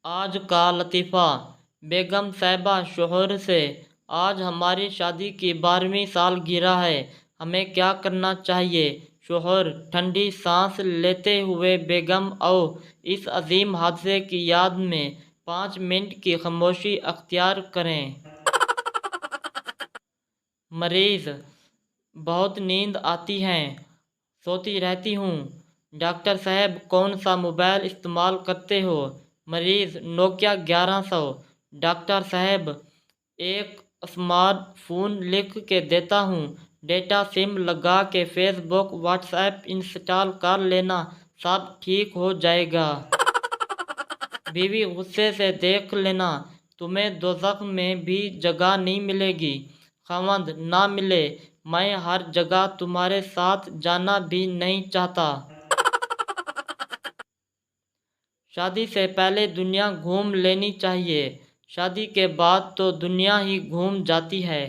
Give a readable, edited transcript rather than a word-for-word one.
آج کا لطیفہ۔ بیگم صاحبہ شوہر سے: آج ہماری شادی کی 12ویں سالگرہ ہے، ہمیں کیا کرنا چاہیے؟ شوہر ٹھنڈی سانس لیتے ہوئے: بیگم اس عظیم حادثے کی یاد میں 5 منٹ کی خاموشی اختیار کریں۔ مریض: بہت نیند آتی ہے، سوتی رہتی ہوں۔ ڈاکٹر صاحب: کون سا موبائل استعمال کرتے ہو؟ مریض: نوکیا 1100۔ ڈاکٹر صاحب: ایک اسمارٹ فون لکھ کے دیتا ہوں، ڈیٹا سم لگا کے فیس بک واٹس ایپ انسٹال کر لینا، سب ٹھیک ہو جائے گا۔ بیوی غصے سے: دیکھ لینا، تمہیں دوزخ میں بھی جگہ نہیں ملے گی۔ خاوند: نہ ملے، میں ہر جگہ تمہارے ساتھ جانا بھی نہیں چاہتا۔ شادی سے پہلے دنیا گھوم لینی چاہیے، شادی کے بعد تو دنیا ہی گھوم جاتی ہے۔